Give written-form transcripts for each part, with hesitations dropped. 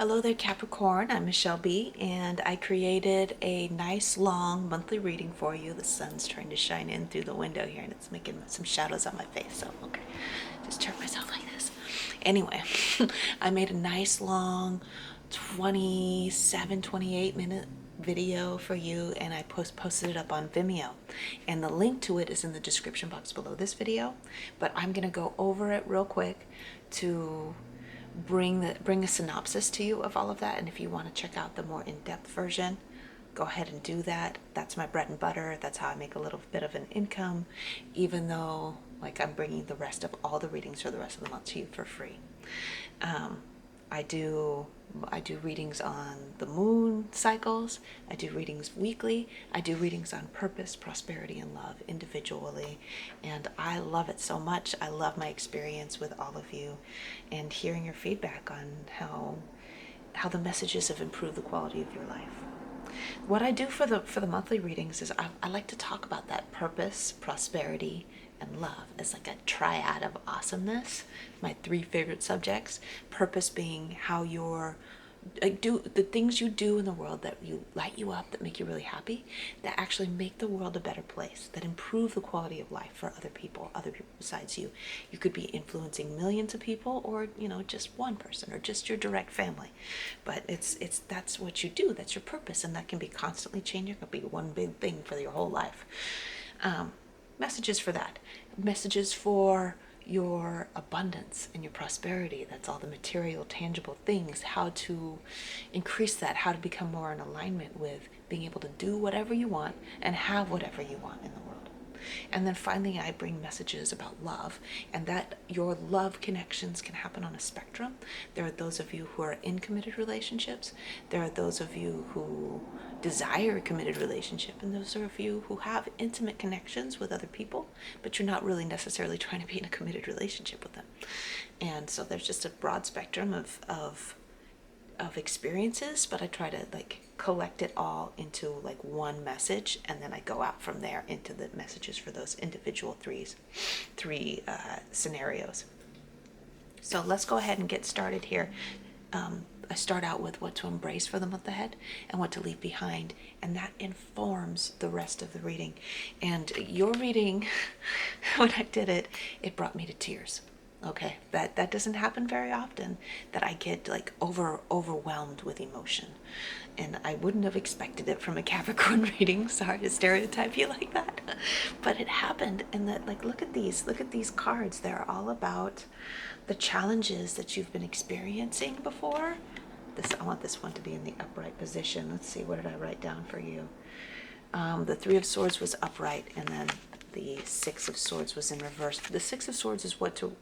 Hello there, Capricorn. I'm Michelle B, and I created a nice long monthly reading for you. The sun's trying to shine in through the window here, and it's making some shadows on my face. So, okay, just turn myself like this. Anyway, I made a nice long 28-minute video for you, and I posted it up on Vimeo. And the link to it is in the description box below this video. But I'm going to go over it real quick to bring a synopsis to you of all of that. And if you want to check out the more in-depth version, go ahead and do that. That's my bread and butter. That's how I make a little bit of an income, even though like I'm bringing the rest of all the readings for the rest of the month to you for free. I do readings on the moon cycles. I do readings weekly. I do readings on purpose, prosperity, and love individually. And I love it so much. I love my experience with all of you and hearing your feedback on how the messages have improved the quality of your life. What I do for the monthly readings is I like to talk about that purpose, prosperity, and love as like a triad of awesomeness. My three favorite subjects. Purpose being how you're do the things you do in the world that you light you up, that make you really happy, that actually make the world a better place, that improve the quality of life for other people besides you. You could be influencing millions of people, or just one person, or just your direct family. But it's that's what you do. That's your purpose, and that can be constantly changing. It could be one big thing for your whole life. Messages for that. Messages for your abundance and your prosperity. That's all the material, tangible things. How to increase that. How to become more in alignment with being able to do whatever you want and have whatever you want in the world. And then finally, I bring messages about love, and that your love connections can happen on a spectrum. There are those of you who are in committed relationships. There are those of you who desire a committed relationship, and those are of you who have intimate connections with other people, but you're not really necessarily trying to be in a committed relationship with them. And so there's just a broad spectrum of experiences, but I try to collect it all into one message, and then I go out from there into the messages for those individual three scenarios. So let's go ahead and get started here. I start out with what to embrace for the month ahead and what to leave behind, and that informs the rest of the reading. And your reading, when I did it, it brought me to tears. Okay, that doesn't happen very often, that I get overwhelmed with emotion, and I wouldn't have expected it from a Capricorn reading. Sorry to stereotype you like that, but it happened. And that look at these cards. They're all about the challenges that you've been experiencing before. I want this one to be in the upright position. Let's see, what did I write down for you? The Three of Swords was upright, and then the Six of Swords was in reverse. The Six of Swords is what to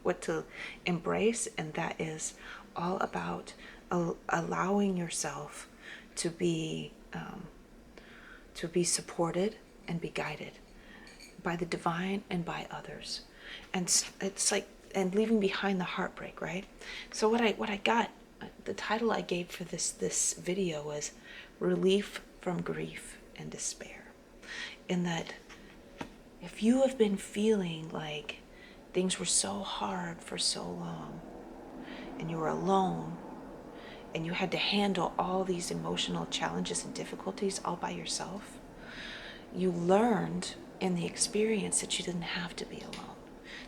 embrace, and that is all about allowing yourself to be supported and be guided by the divine and by others. And it's and leaving behind the heartbreak, right? So what I got, the title I gave for this video was Relief from Grief and Despair. In that, if you have been feeling like things were so hard for so long, and you were alone, and you had to handle all these emotional challenges and difficulties all by yourself, you learned in the experience that you didn't have to be alone,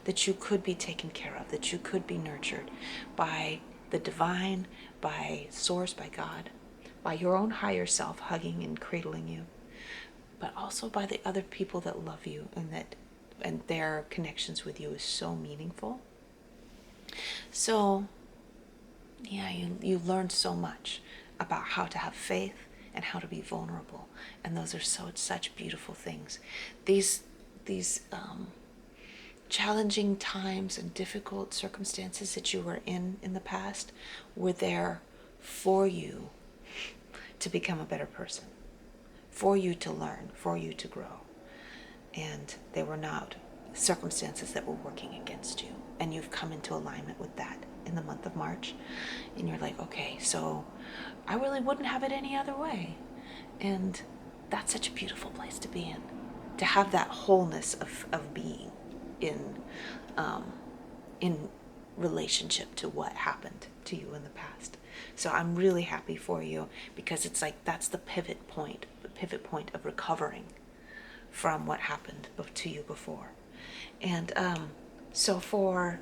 that you could be taken care of, that you could be nurtured by the divine, by Source, by God, by your own higher self hugging and cradling you, but also by the other people that love you, and their connections with you is so meaningful. So yeah, you learned so much about how to have faith and how to be vulnerable, and those are such beautiful things. These challenging times and difficult circumstances that you were in the past were there for you to become a better person, for you to learn, for you to grow. And they were not circumstances that were working against you. And you've come into alignment with that in the month of March. And you're like, okay, so I really wouldn't have it any other way. And that's such a beautiful place to be in, to have that wholeness of being in relationship to what happened to you in the past. So I'm really happy for you, because it's like that's the pivot point of recovering from what happened to you before. And so for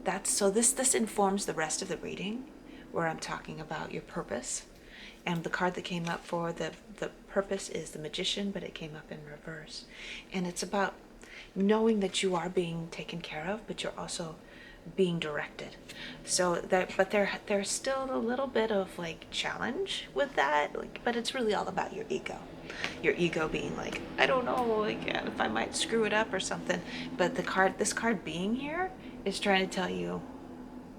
that, so this informs the rest of the reading, where I'm talking about your purpose. And the card that came up for the purpose is the Magician, but it came up in reverse. And it's about knowing that you are being taken care of, but you're also being directed. So that, but there's still a little bit of like challenge with that, like, but it's really all about your ego. Your ego being like, I don't know, like, if I might screw it up or something. But this card being here is trying to tell you,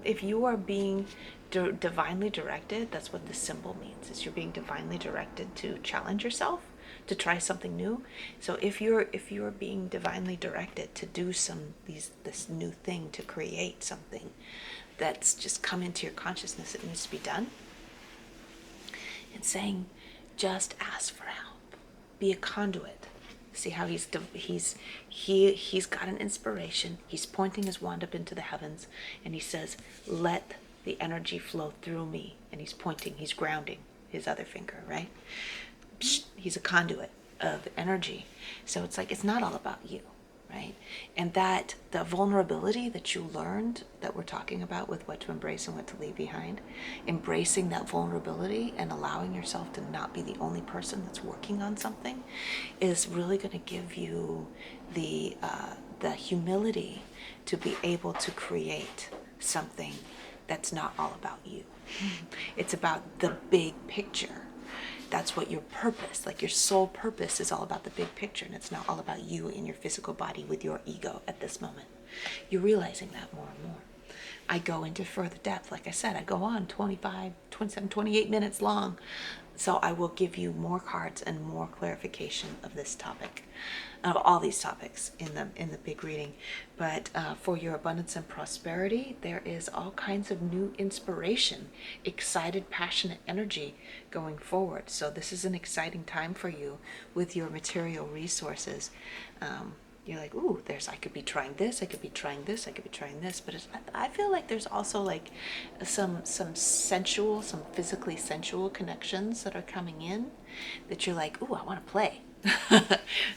if you are being divinely directed, that's what this symbol means, is you're being divinely directed to challenge yourself, to try something new. So if you're being divinely directed to do this new thing, to create something that's just come into your consciousness, it needs to be done. And saying, just ask for help, be a conduit. See how he's got an inspiration. He's pointing his wand up into the heavens, and he says, let the energy flow through me. And he's grounding his other finger, right? He's a conduit of energy. So it's like, it's not all about you, right? And that the vulnerability that you learned, that we're talking about with what to embrace and what to leave behind, embracing that vulnerability and allowing yourself to not be the only person that's working on something, is really going to give you the humility to be able to create something that's not all about you. It's about the big picture. That's what your purpose, like your soul purpose, is all about, the big picture, and it's not all about you in your physical body with your ego at this moment. You're realizing that more and more. I go into further depth. Like I said, I go on 25, 27, 28 minutes long. So I will give you more cards and more clarification of this topic, of all these topics in the big reading. But for your abundance and prosperity, there is all kinds of new inspiration, excited, passionate energy going forward. So this is an exciting time for you with your material resources. You're like, ooh, I could be trying this, I could be trying this, I could be trying this. But I feel like there's also like some sensual, some physically sensual connections that are coming in, that you're like, ooh, I want to play.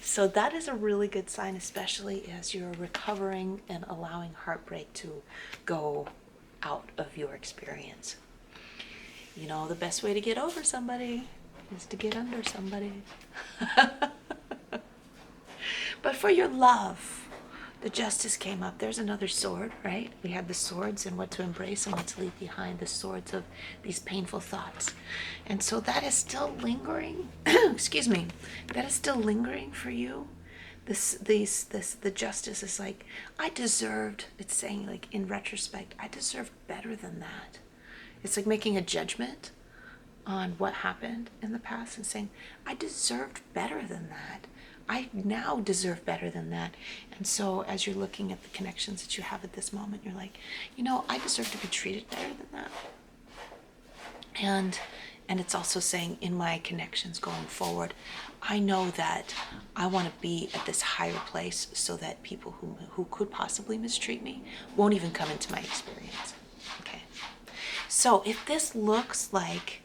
So that is a really good sign, especially as you're recovering and allowing heartbreak to go out of your experience. You know, the best way to get over somebody is to get under somebody. But for your love, the Justice came up. There's another sword, right? We had the swords and what to embrace and what to leave behind, the swords of these painful thoughts. And so that is still lingering. Excuse me. That is still lingering for you. The Justice is like, I deserved, it's saying like in retrospect, I deserved better than that. It's like making a judgment on what happened in the past and saying, I deserved better than that. I now deserve better than that. And so as you're looking at the connections that you have at this moment, you're like, you know, I deserve to be treated better than that. And it's also saying, in my connections going forward, I know that I want to be at this higher place so that people who could possibly mistreat me won't even come into my experience. Okay. So if this looks like,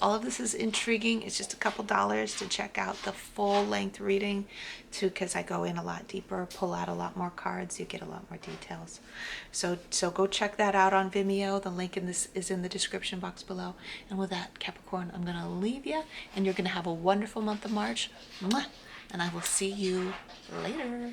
all of this is intriguing, it's just a couple dollars to check out the full length reading, because I go in a lot deeper, pull out a lot more cards, you get a lot more details. So go check that out on Vimeo. The link in this is in the description box below. And with that, Capricorn, I'm gonna leave you, and you're gonna have a wonderful month of March. Mwah! And I will see you later.